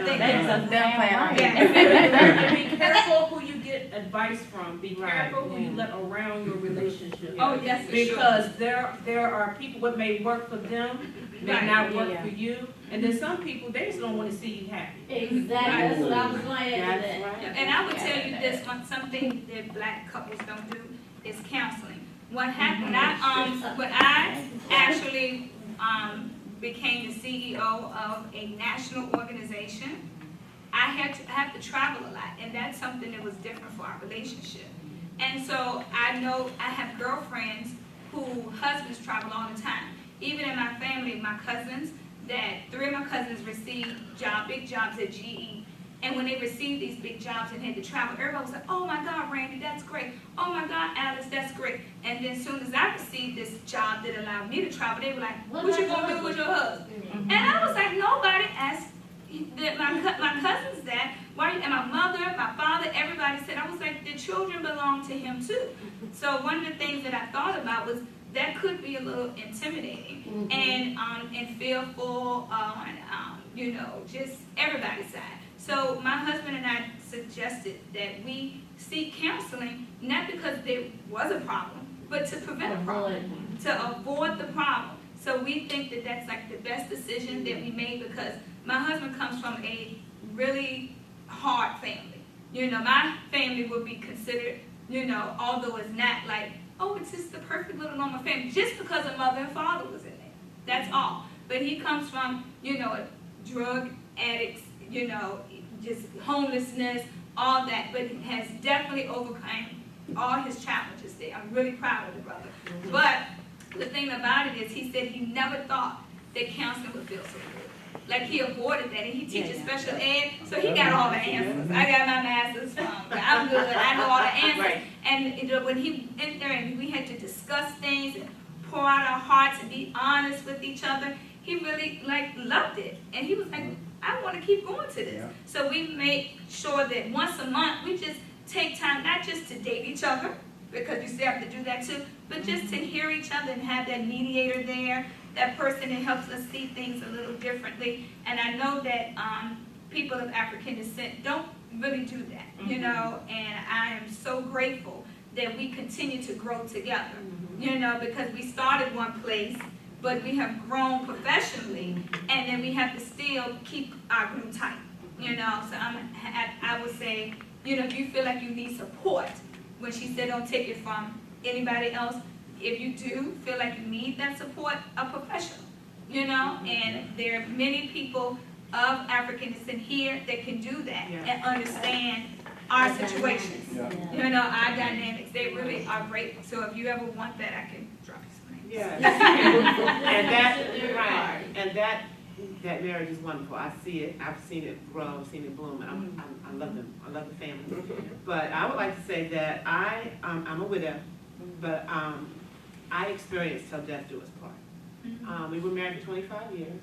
think That's a damn plan. and be careful who you get advice from. Be careful who you let around your relationship. Oh, yes, for sure. Because there are people, what may work for them may not work for you. And then some people, they just don't want to see you happy. Exactly, that's what I was going to add to that. Yeah, and I would tell you this, something that black couples don't do is counseling. What happened, when I actually became the CEO of a national organization, I have to travel a lot, and that's something that was different for our relationship. And so I know I have girlfriends who husbands travel all the time. Even in my family, my cousins, that 3 of my cousins received big jobs at GE. And when they received these big jobs and had to travel, everybody was like, oh my God, Randy, that's great. Oh my God, Alice, that's great. And then as soon as I received this job that allowed me to travel, they were like, what you gonna do with your husband? And I was like, nobody asked my cousins that. Why? And my mother, my father, everybody said, I was like, the children belong to him too. So one of the things that I thought about was that could be a little intimidating and fearful on, just everybody's side. So my husband and I suggested that we seek counseling, not because there was a problem, but to prevent a problem, to avoid the problem. So we think that that's like the best decision that we made, because my husband comes from a really hard family. My family would be considered, although it's not like, oh, it's just the perfect little normal family, just because a mother and father was in there. That's all. But he comes from, drug addicts, just homelessness, all that, but he has definitely overcome all his challenges there. I'm really proud of the brother. But the thing about it is, he said he never thought that counseling would feel so good. Like, he avoided that, and he teaches special ed, so he got all the answers. I got my master's from, I'm good, I know all the answers. And when he in there and we had to discuss things and pour out our hearts and be honest with each other, he really loved it. And he was like, I want to keep going to this. Yeah. So we make sure that once a month we just take time, not just to date each other, because you still have to do that too, but just to hear each other and have that mediator there, that person that helps us see things a little differently. And I know that people of African descent don't really do that, and I am so grateful that we continue to grow together, because we started one place, but we have grown professionally, and then we have to still keep our glue tight, So I would say, if you feel like you need support, when she said don't take it from anybody else, if you do feel like you need that support, a professional, and there are many people of African descent here that can do that and understand our situations, our dynamics. They really are great. So if you ever want that, I can drop you some names. Yeah, and that marriage is wonderful. I see it. I've seen it grow. I've seen it bloom. And I love them. I love the family. But I would like to say that I'm a widow, but I experienced till death do us part. We were married for 25 years,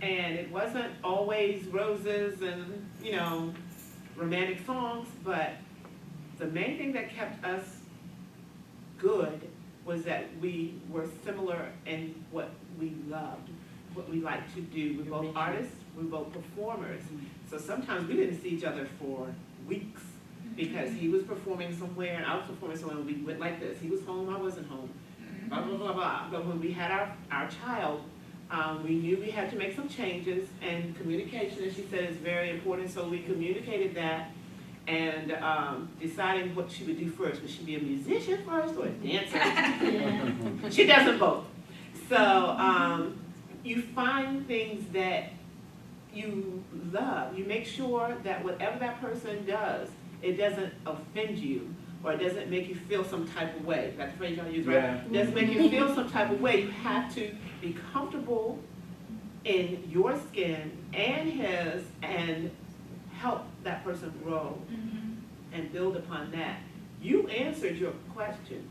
and it wasn't always roses and romantic songs, but the main thing that kept us good was that we were similar in what we loved, what we liked to do. We're both artists, we're both performers. So sometimes we didn't see each other for weeks because he was performing somewhere and I was performing somewhere, and we went like this. He was home, I wasn't home, blah, blah, blah, blah. But when we had our child, we knew we had to make some changes, and communication, as she said, is very important. So we communicated that, and deciding what she would do first. Would she be a musician first or a dancer? She does them both. So you find things that you love. You make sure that whatever that person does, it doesn't offend you, or it doesn't make you feel some type of way. That's the phrase y'all use, right? Yeah. It doesn't make you feel some type of way. You have to be comfortable in your skin and his, and help that person grow and build upon that. You answered your question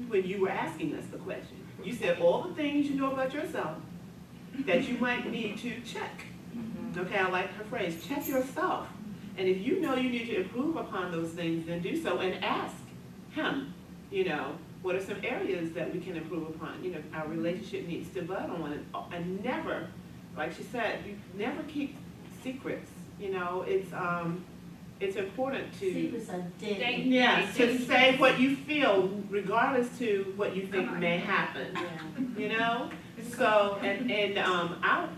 when you were asking us the question. You said all the things you know about yourself that you might need to check. Okay, I like her phrase, check yourself. And if you know you need to improve upon those things, then do so and ask him, what are some areas that we can improve upon? Our relationship needs to build on one, and never like she said, you never keep secrets, you know, it's important to, Secrets are dead. yes, to say what you feel regardless to what you think may happen, Yeah. you know? So,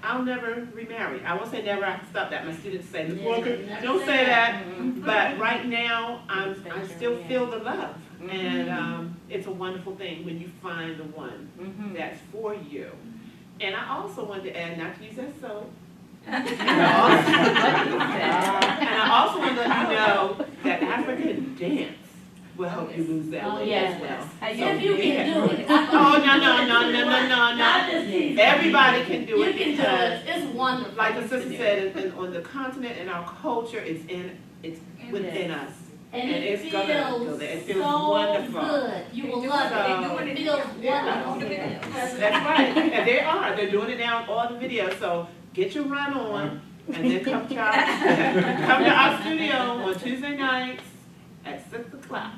I'll never remarry. I won't say never, I can stop that. My students say, Ms. Walker, don't say that. But right now, I still feel the love. And it's a wonderful thing when you find the one that's for you. And I also wanted to add, not to use that soap, and I also want to let you know that African dance will help you lose that weight as well. If you can do it. Oh, no. Not just teasing. Everybody can do You it can do because, it. It's wonderful. like the sister said, on the continent and our culture, it's within us. And it's it gonna go feels there. It feels so wonderful. good. You will love it. It feels wonderful. That's right. And they are. They're doing it now in all the videos. So get your run on and then come to our studio on Tuesday nights at 6 o'clock.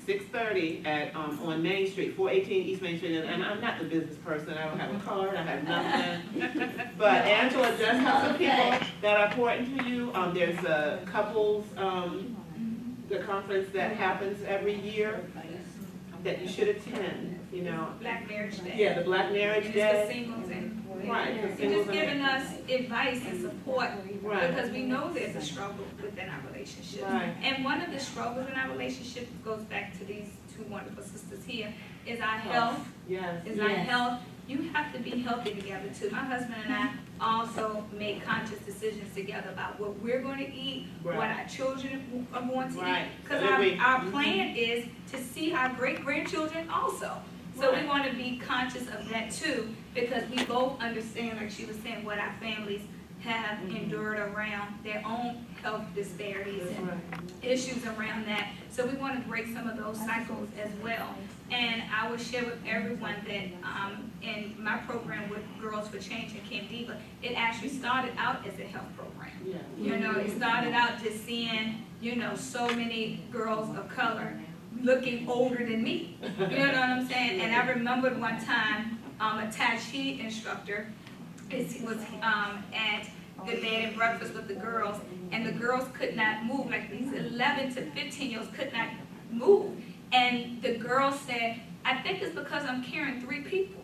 6:30 at on Main Street, 418 East Main Street, and I'm not the business person. I don't have a card. I have nothing. But Angela does have some people that are important to you. There's a couples the conference that happens every year that you should attend. You know. Black Marriage Day. Yeah, the Black Marriage And Day. it's for singles and Right. It's just giving us advice and support Right. because we know there's a struggle within our relationship. Right. And one of the struggles in our relationship goes back to these two wonderful sisters here, is our health, Yes. is our health. You have to be healthy together too. My husband and I also make conscious decisions together about what we're going to eat, what our children are going to Right. eat. Because So our plan is to see our great-grandchildren also. So we Right. want to be conscious of that too, because we both understand, like she was saying, what our families have endured around their own health disparities That's and right. issues around that. So we want to break some of those cycles as well. And I will share with everyone that in my program with Girls for Change and Camp Diva, it actually started out as a health program. Yeah. You know, it started out just seeing, you know, so many girls of color looking older than me. You know what I'm saying? And I remembered one time, a Tai Chi instructor was at the bed and breakfast with the girls, and the girls could not move. Like these 11 to 15-year-olds could not move. And the girl said, I think it's because I'm carrying 3 people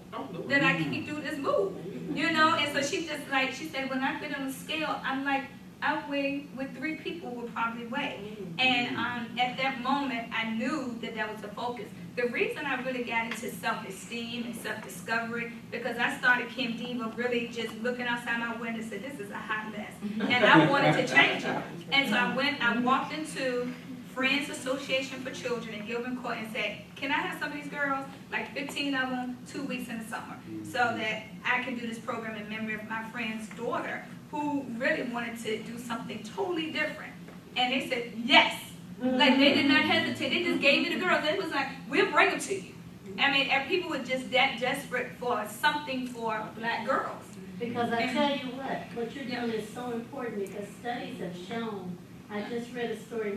that I can't do this move. You know, and so she just like, she said, when I get on the scale, I'm like, I weigh with 3 people will probably weigh. And at that moment, I knew that that was the focus. The reason I really got into self-esteem and self-discovery, because I started Camp Diva really just looking outside my window and said, this is a hot mess. And I wanted to change it. And so I walked into Friends Association for Children in Gilbert Court and said, can I have some of these girls, like 15 of them, 2 weeks in the summer, so that I can do this program in memory of my friend's daughter, who really wanted to do something totally different. And they said, yes. Like, they did not hesitate. They just gave me the girls. It was like, we'll bring them to you. I mean, and people were just that desperate for something for black girls. Because I tell you what you're doing is so important, because studies have shown, I just read a study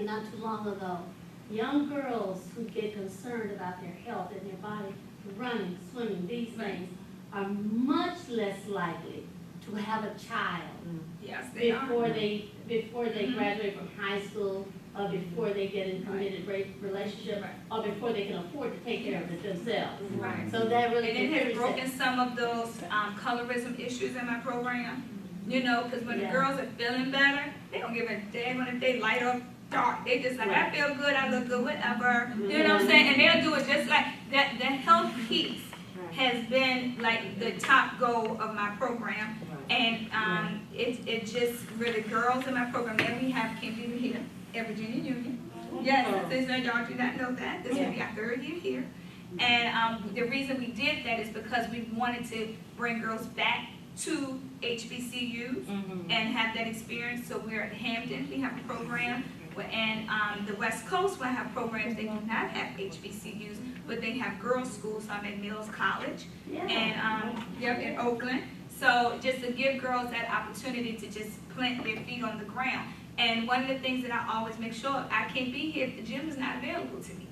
not too long ago, young girls who get concerned about their health and their body, running, swimming, these things, are much less likely to have a child Yes, they are. before they graduate from high school, or before they get in a committed relationship, or before they can afford to take care of it themselves. Right. So that really And it has contributes. broken some of those colorism issues in my program. You know, because when the girls are feeling better, they don't give a damn if they light or dark. They just like, I feel good, I look good, whatever. You know what I'm saying? And they'll do it just like that. The health piece has been like the top goal of my program. And it just really, girls in my program, and we have Camp Diva here at Virginia Union. Yes, y'all do not know that. This will be our 3rd year here. And the reason we did that is because we wanted to bring girls back to HBCUs and have that experience. So we're at Hampton, we have a program, and the West Coast will have programs. They do not have HBCUs, but they have girls' schools. So I'm at Mills College, and in Oakland. So just to give girls that opportunity to just plant their feet on the ground. And one of the things that I always make sure, I can't be here if the gym is not available to me.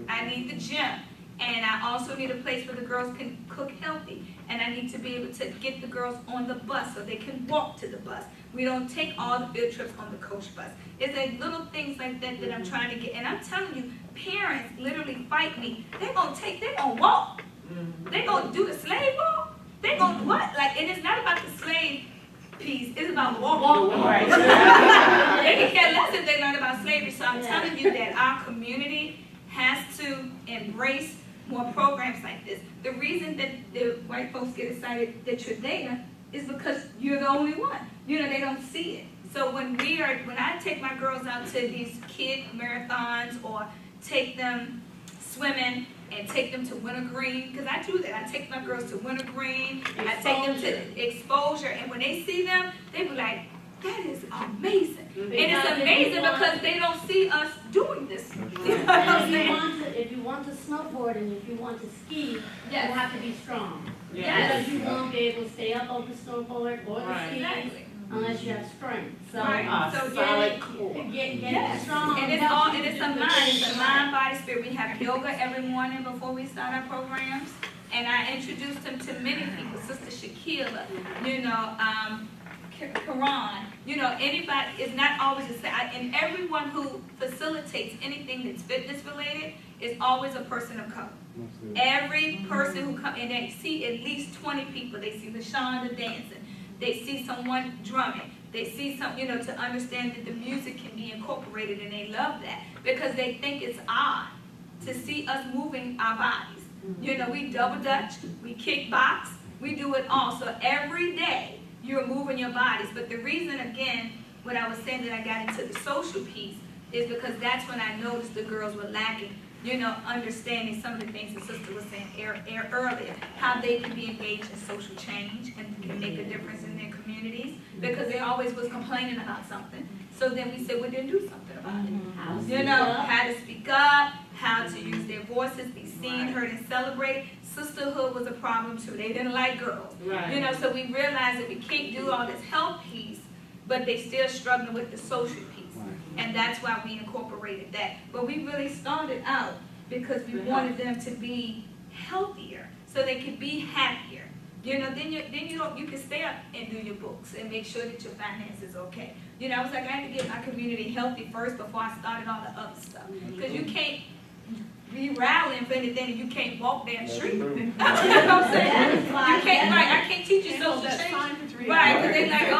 I need the gym. And I also need a place where the girls can cook healthy. And I need to be able to get the girls on the bus so they can walk to the bus. We don't take all the field trips on the coach bus. It's like little things like that that I'm trying to get. And I'm telling you, parents literally fight me. They're gonna walk. They're gonna do the slave walk. They're gonna what? Like, and it's not about the slave piece, it's about walking. Right. They can care less if they learn about slavery. So I'm telling you that our community has to embrace more programs like this. The reason that the white folks get excited that you're there is because you're the only one. You know, they don't see it. So when I take my girls out to these kid marathons or take them swimming and take them to Winter Green, because I do that. I take my girls to Winter Green, I take them to exposure, and when they see them, they be like, that is amazing. And it's amazing because they don't see us doing this. You know what I'm saying? If you want to snowboard and if you want to ski, you Yes. have to be strong. Yes. Because you won't be able to stay up on the snowboard or the Right. skis Exactly. unless you have strength. So Right. So Solid core. get Yes, strong. and it's a mind, body, spirit. We have yoga every morning before we start our programs, and I introduced them to many people. Sister Shakila, Karan, anybody is not always the same. And everyone who facilitates anything that's fitness related is always a person of color. Every person who comes and they see at least 20 people. They see LaShonda dancing. They see someone drumming. They see some, to understand that the music can be incorporated, and they love that because they think it's odd to see us moving our bodies. We double dutch, we kickbox, we do it all. So every day you're moving your bodies. But the reason, again, what I was saying that I got into the social piece is because that's when I noticed the girls were lacking, understanding some of the things the sister was saying earlier, how they can be engaged in social change and can make a difference in their communities, because they always was complaining about something. So then we said, well, then do something about it. How to speak up, how to use their voices, be seen, heard, and celebrated. Sisterhood was a problem too. They didn't like girls. Right. So we realized that we can't do all this health piece, but they still struggling with the social piece. And that's why we incorporated that. But we really started out because we wanted them to be healthier so they could be happier. Then you can stay up and do your books and make sure that your finances okay. I was like, I had to get my community healthy first before I started all the other stuff. Because you can't be rallying for anything and you can't walk down the street. You know what I'm saying? I can't teach you social change. Right, because they like,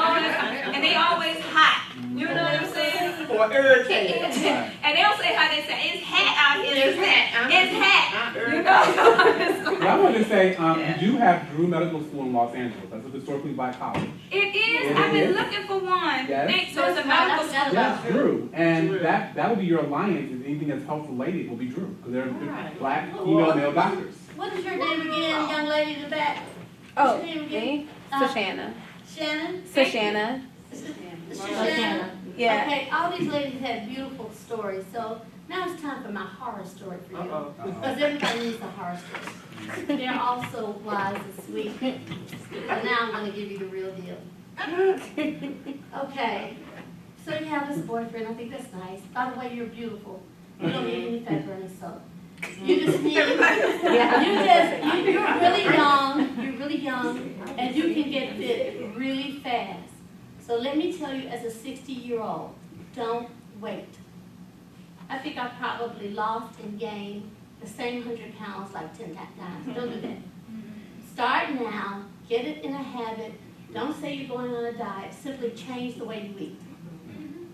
and they always hot. You know what I'm saying? Or irritated. And they'll say how they say, it's hot out here. It's hot. It's hot. I want to say, you do have Drew Medical School in Los Angeles. That's a historically black college. It is. I've been looking for one. Yes. So it's a medical school. Yes, Drew. And Drew. that would be your alliance. If anything that's health related will be Drew. Because they're Right. black, female, male doctors. What is your name again, young lady in the back? Oh, What's your name again? me? Sashana. Shannon? Sashana. Shannon? Yeah. Okay, all these ladies have beautiful stories, so now it's time for my horror story for you. Uh-oh. Because everybody needs a horror story. They're also wise and sweet. But now I'm going to give you the real deal. Okay, so you have this boyfriend, I think that's nice. By the way, you're beautiful. You don't need any pepper and soap. You just need, you're really young, and you can get fit really fast. So let me tell you, as a 60-year-old, don't wait. I think I probably lost and gained the same 100 pounds like 10 times. Don't do that. Start now, get it in a habit. Don't say you're going on a diet, simply change the way you eat.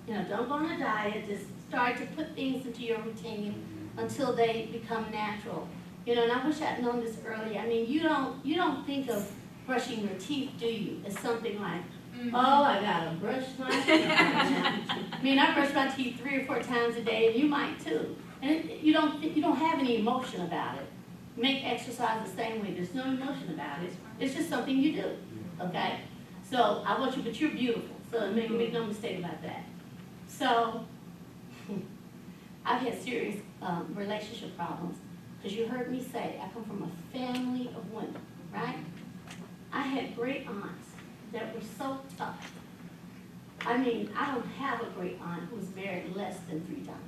Don't go on a diet, just start to put things into your routine until they become natural. And I wish I'd known this earlier. I mean, you don't think of brushing your teeth, do you? As something like, oh, I gotta brush my teeth. I mean, I brush my teeth 3 or 4 times a day, and you might too. And you don't have any emotion about it. Make exercise the same way. There's no emotion about it. It's just something you do. Okay? So I want you, but you're beautiful. So make no mistake about that. So I've had serious relationship problems because you heard me say I come from a family of women, right? I had great aunts that were so tough. I mean, I don't have a great aunt who was married less than 3 times.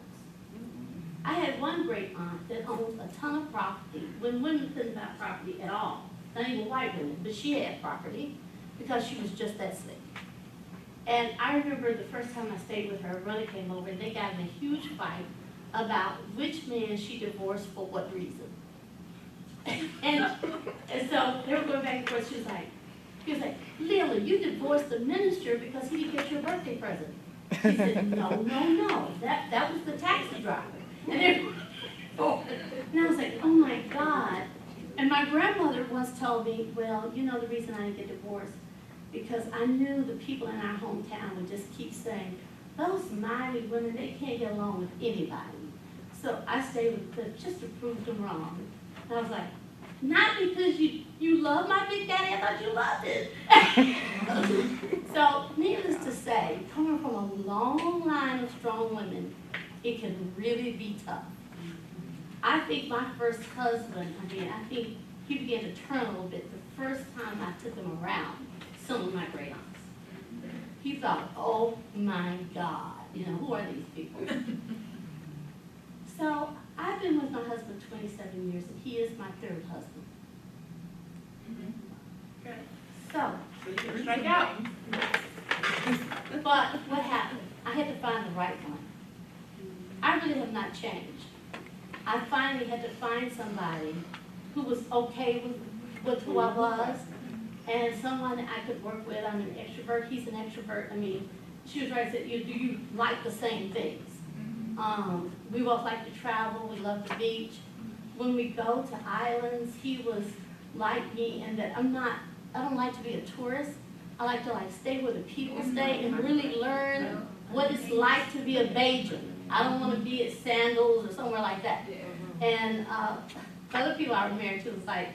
I had one great aunt that owned a ton of property, when women couldn't buy property at all, not even white women, but she had property because she was just that slick. And I remember the first time I stayed with her, a brother came over and they got in a huge fight about which man she divorced for what reason. and so they were going back and forth. He was like, Lily, you divorced the minister because he didn't get your birthday present. She said, no, that was the taxi driver. And I was like, oh my God. And my grandmother once told me, well, you know the reason I didn't get divorced? Because I knew the people in our hometown would just keep saying, those mighty women, they can't get along with anybody. So I stayed with Cliff just to prove them wrong. And I was like, not because you love my Big Daddy, I thought you loved it. So needless to say, coming from a long line of strong women, it can really be tough. I think my first husband, I think he began to turn a little bit the first time I took him around some of my great aunts. He thought, oh my God, who are these people? So I've been with my husband 27 years, and he is my third husband. Okay. So you can strike out. but what happened? I had to find the right one. I really have not changed. I finally had to find somebody who was okay with who I was, and someone that I could work with. I'm an extrovert, he's an extrovert. I mean, she was right, said, do you like the same things? We both like to travel, we love the beach. When we go to islands, he was like me in that I don't like to be a tourist. I like to stay where the people stay and really learn what it's like to be a Bajan. I don't want to be at Sandals or somewhere like that. And other people I was married to was like,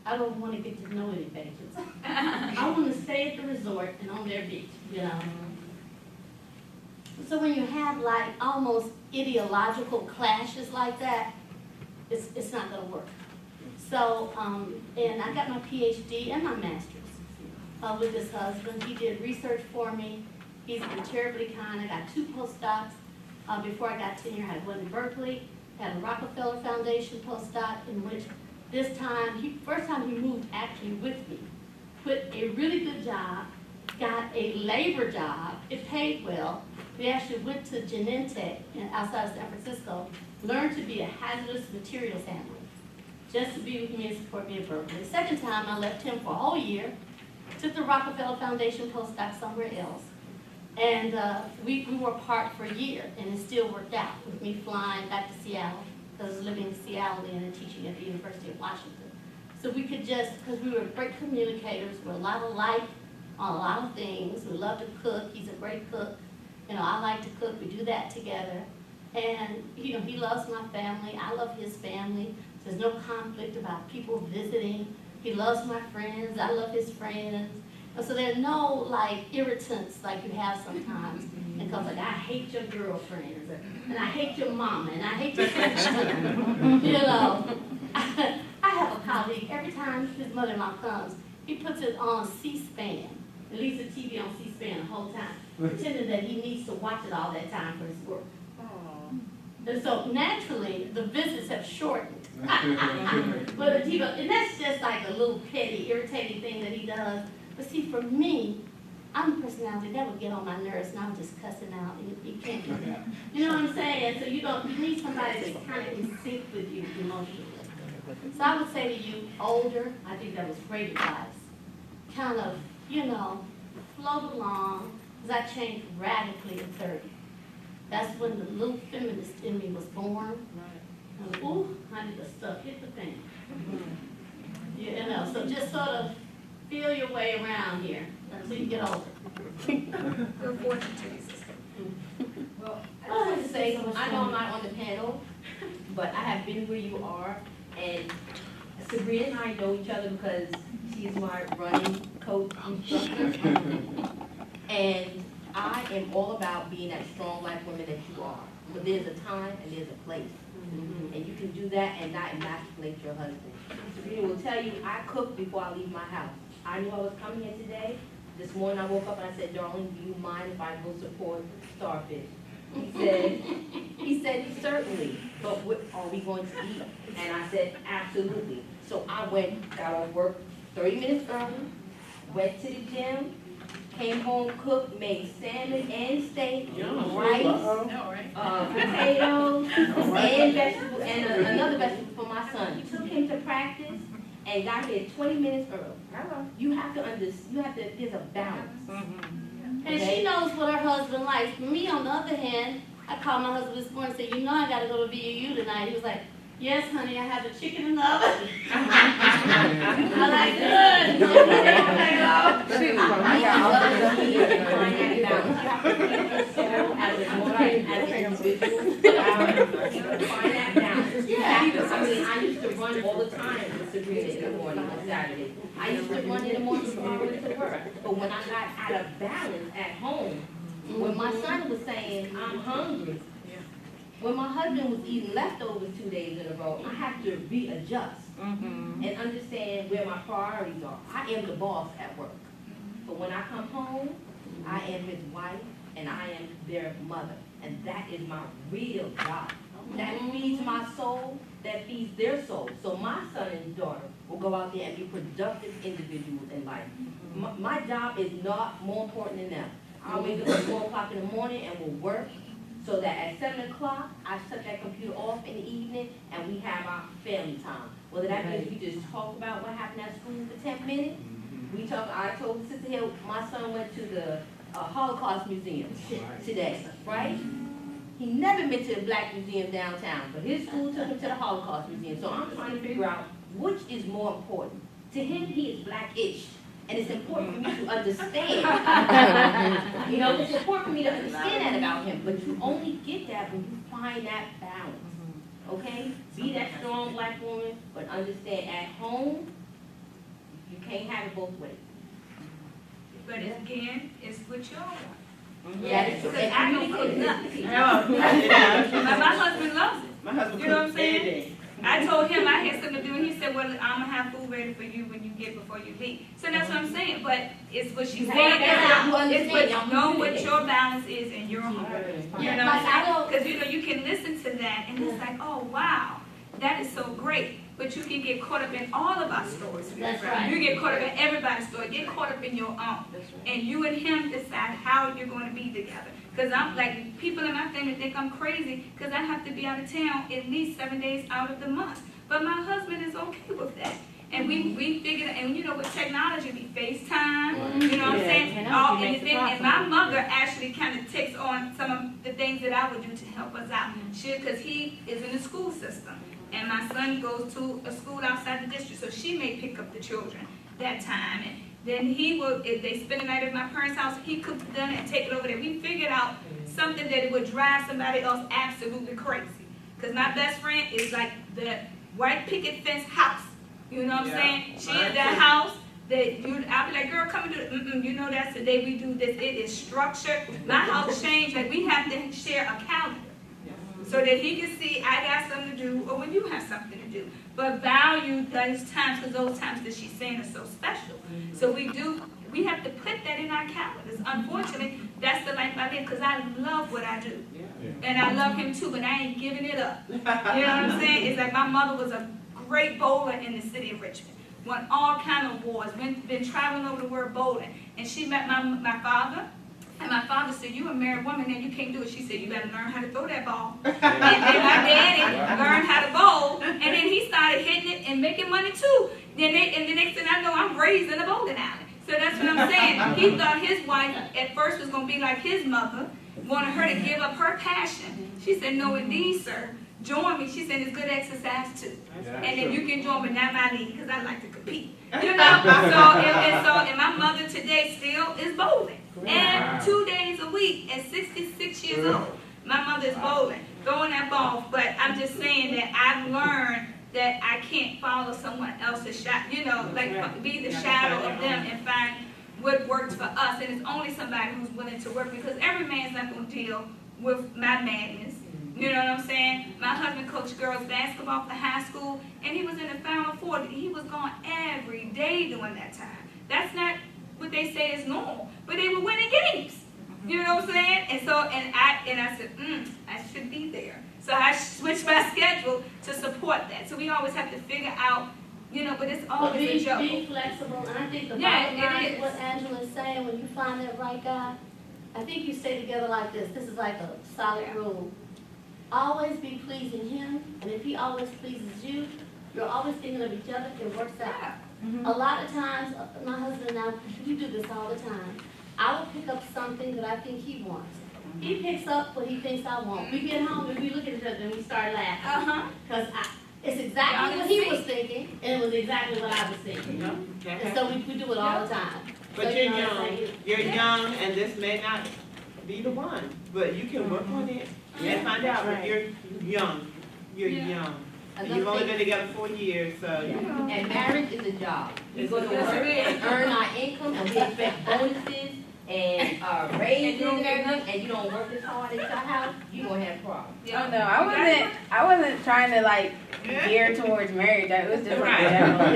I don't want to get to know any Bajans. I want to stay at the resort and on their beach, So when you have almost ideological clashes like that, it's not going to work. So, and I got my PhD and my master's with this husband. He did research for me. He's been terribly kind. I got 2 postdocs. Before I got tenure, I had one in Berkeley, had a Rockefeller Foundation postdoc, in which this time, first time he moved actually with me, quit a really good job, got a labor job, it paid well. We actually went to Genentech outside of San Francisco, learned to be a hazardous materials handler, just to be with me and support me at Berkeley. The second time, I left him for a whole year, took the Rockefeller Foundation postdoc somewhere else, and we were apart for a year, and it still worked out with me flying back to Seattle, because I was living in Seattle and teaching at the University of Washington. So we could because we were great communicators, we're a lot alike on a lot of things. We love to cook, he's a great cook. I like to cook, we do that together. And, he loves my family, I love his family. There's no conflict about people visiting. He loves my friends, I love his friends. And so there's no irritants like you have sometimes. Because I hate your girlfriends, and I hate your mama, and I hate your sister. I have a colleague, every time his mother-in-law comes, he puts it on C-SPAN. He leaves the TV on C-SPAN the whole time, pretending that he needs to watch it all that time for his work. And so naturally, the visits have shortened. But and that's just a little petty, irritating thing that he does. But see, for me, I'm a personality that would get on my nerves, and I'm just cussing out, and you can't do that. You know what I'm saying? So you need somebody that's kind of in sync with you emotionally. So I would say to you, older, I think that was great advice. Kind of, float along, because I changed radically at 30. That's when the little feminist in me was born. And ooh, honey, the stuff hit the fan. So just sort of feel your way around here until you get older. Good fortune to you, sister. Well, I just have to say, I know I'm not on the panel, but I have been where you are, and Sabrina and I know each other because she is my running coach instructor. And I am all about being that strong black woman that you are. But there's a time and there's a place. And you can do that and not emasculate your husband. Sabrina will tell you, I cook before I leave my house. I knew I was coming here today. This morning I woke up and I said, darling, do you mind if I go support Starfish? He said, certainly, but what are we going to eat? And I said, absolutely. So I got off work 30 minutes early, went to the gym, came home, cooked, made salmon and steak, rice, potatoes, and vegetables, and another vegetable for my son. Took him to practice and got here 20 minutes early. You have to there's a balance. And she knows what her husband likes. Me, on the other hand, I called my husband this morning and said, you know I gotta go to VU tonight. He was like, yes, honey, I have a chicken in the oven. I like good. I used to run all the time with Sabrina in the morning on Saturday. I used to run in the morning before I went to work. But when I got out of balance at home, when my son was saying, I'm hungry, when my husband was eating leftovers 2 days in a row, I have to readjust and understand where my priorities are. I am the boss at work. But when I come home, I am his wife and I am their mother. And that is my real job. That feeds my soul, that feeds their soul. So my son and daughter will go out there and be productive individuals in life. My job is not more important than them. I'll wake up at 4 o'clock in the morning and we'll work so that at 7 o'clock, I shut that computer off in the evening and we have our family time. Whether that means we just talk about what happened at school for 10 minutes. I told Sister Hill, my son went to the Holocaust Museum today, right? He never been to the Black Museum downtown, but his school took him to the Holocaust Museum. So I'm trying to figure out which is more important. To him, he is Blackish. And it's important for me to understand. It's important for me to understand that about him. But you only get that when you find that balance. Okay? Be that strong Black woman, but understand at home, you can't have it both ways. But again, it's what y'all want. Yeah, Because I don't cook nothing. My husband loves it. My husband You know what I'm cooks every saying? day. I told him I had something to do, and he said, well, I'm gonna have food ready for you when you get before you leave. So that's what I'm saying, but it's what she's saying. It's what, know what your balance is in your home. You know, because you can listen to that, and it's like, oh, wow, that is so great. But you can get caught up in all of our stories. That's right. You get caught up in everybody's story. Get caught up in your own. And you and him decide how you're going to be together. Because I'm like, people in my family think I'm crazy because I have to be out of town at least 7 days out of the month. But my husband is okay with that. And we figured, and with technology, we FaceTime, you know what I'm saying? And my mother actually kind of takes on some of the things that I would do to help us out. Because he is in the school system. And my son goes to a school outside the district, so she may pick up the children that time. And then he will, if they spend the night at my parents' house, he could then and take it over there. We figured out something that would drive somebody else absolutely crazy. Because my best friend is like the white picket fence house. You know what I'm saying? She is that house that I'll be like, girl, come and do it. That's the day we do this. It is structured. My house changed. Like, we have to share a calendar. So that he can see I got something to do or when you have something to do. But value those times because those times that she's saying are so special. So we have to put that in our calendars. Unfortunately, that's the life I live because I love what I do. And I love him too, but I ain't giving it up. You know what I'm saying? It's like my mother was a great bowler in the city of Richmond. Won all kind of awards, been traveling over the world bowling. And she met my father. And my father said, you a married woman and you can't do it. She said, you better learn how to throw that ball. And then my daddy learned how to bowl. And then he started hitting it and making money too. And the next thing I know, I'm raised in a bowling alley. So that's what I'm saying. He thought his wife at first was going to be like his mother, wanted her to give up her passion. She said, no, indeed, sir. Join me. She said, it's good exercise too. And then you can join, but not my league because I like to compete. And my mother today still is bowling. And 2 days a week at 66 years old, my mother is bowling, throwing that ball. But I'm just saying that I've learned that I can't follow someone else's shadow, be the shadow of them and find what works for us. And it's only somebody who's willing to work because every man's not going to deal with my madness. You know what I'm saying? My husband coached girls basketball for high school, and he was in the Final Four. He was gone every day during that time. That's not what they say is normal, but they were winning games. You know what I'm saying? And then I said, I should be there. So I switched my schedule to support that. So we always have to figure out, but it's But always a be juggle. flexible, and I think the Yeah, bottom it line is. is what Angela's saying, when you find that right guy, I think you stay together like this is like a solid Yeah. rule. Always be pleasing him, and if he always pleases you, you're always thinking of each other, it works out. Yeah. A lot of times, my husband and I, we do this all the time. I will pick up something that I think he wants. He picks up what he thinks I want. We get home and we look at each other and we start laughing. Uh-huh. Because it's exactly what he was thinking, and it was exactly what I was thinking. And so we do it all the time. But So, you're you know, young, it's like- you're young, and this may not be the one, but you can work on it and find out, but you're young, you're Yeah. young. And Another you've only thing- been together 4 years, so. And marriage is a job. You're gonna Yes, work it is. and earn our income, and we expect bonuses and raises and everything, and you don't work as hard at your house, you gonna have problems. Oh no, I wasn't trying to like gear towards marriage. It was just like general.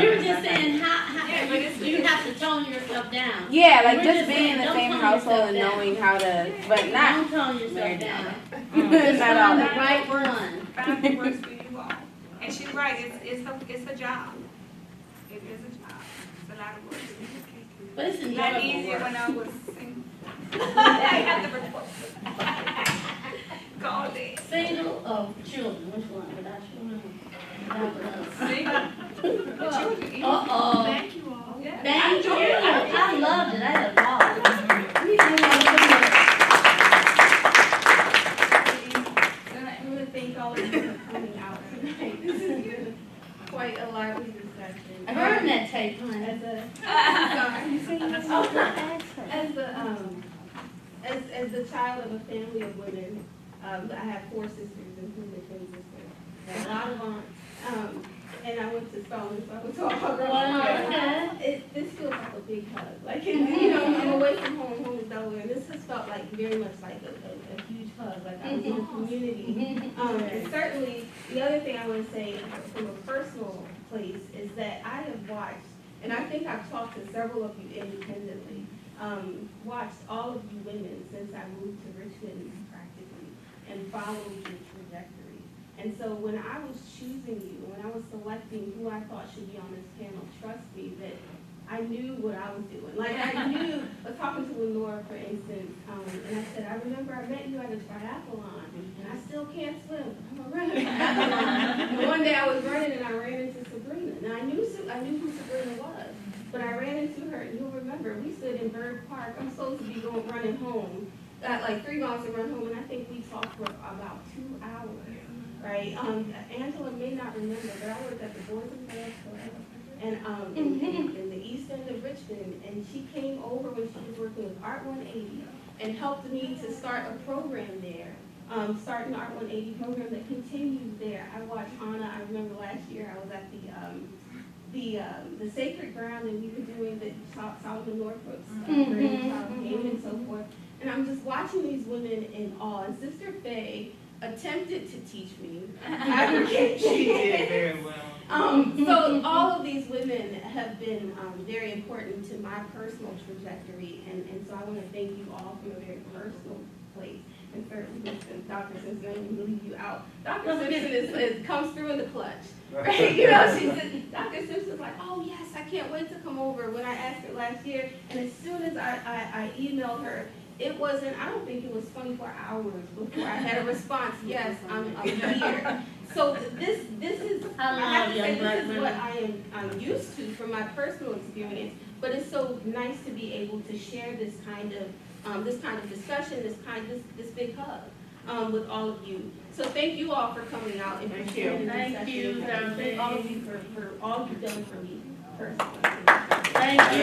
You were just saying how Yeah, but it's- you have to tone yourself down. Yeah, like We're just just being in the saying, same don't tone household and yourself down. knowing how to, but not. Don't tone yourself married down. Not Just all find the that. right one. Find what works for you all. And she's right, it's a job. It is a job. It's a lot of work. But it's Not enjoyable easier work. when I was single. I had to report. Call it. Single or children, which one? Without children? Without us. Single. The children, even. Uh-oh. Thank you all. Yeah. Thank you. I loved it. I had a ball. And I want to thank all of you for coming out tonight. This has been quite a lively discussion. Burn that tape, honey. As a, as the child of a family of women, I have 4 sisters, including a twin sister, and a lot of aunts. And I went to Spelman, so I went to all girls. Wow, okay. This feels like a big hug. Like, I'm away from home is Delaware, and this has felt like very much like a huge hug, like I was in a community. And certainly, the other thing I want to say from a personal place is that I have watched, and I think I've talked to several of you independently, watched all of you women since I moved to Richmond practically, and followed your trajectory. And so when I was choosing you, when I was selecting who I thought should be on this panel, trust me that I knew what I was doing. Like I knew, I was talking to Lenora, for instance, and I said, I remember I met you at a triathlon, and I still can't swim. I'm a runner. And one day I was running and I ran into Sabrina. Now I knew who Sabrina was, but I ran into her, and you'll remember, we stood in Bird Park. I'm supposed to be running home, like 3 miles to run home, and I think we talked for about 2 hours. Right, Angela may not remember, but I worked at the Boys and Girls Club, and in the east end of Richmond, and she came over when she was working with Art 180 and helped me to start a program there, starting Art 180 program that continues there. I watched Anna. I remember last year I was at the Sacred Ground, and we were doing the Solomon Northrop's grandchild game and so forth, and I'm just watching these women in awe. And Sister Faye attempted to teach me aggregate. She did very well. So all of these women have been very important to my personal trajectory, and so I want to thank you all from a very personal place. And certainly, Dr. Simpson, I didn't leave you out. Dr. Simpson comes through in the clutch, right? She said, Dr. Simpson's like, oh yes, I can't wait to come over. When I asked her last year, and as soon as I emailed her, it wasn't, I don't think it was 24 hours before I had a response, yes, I'm here. So this is, I have to say, this is what I'm used to from my personal experience, but it's so nice to be able to share this kind of discussion, this big hug with all of you. So thank you all for coming out and for sharing this discussion. Thank you, Thank all of you for all you've done for me personally. Thank you.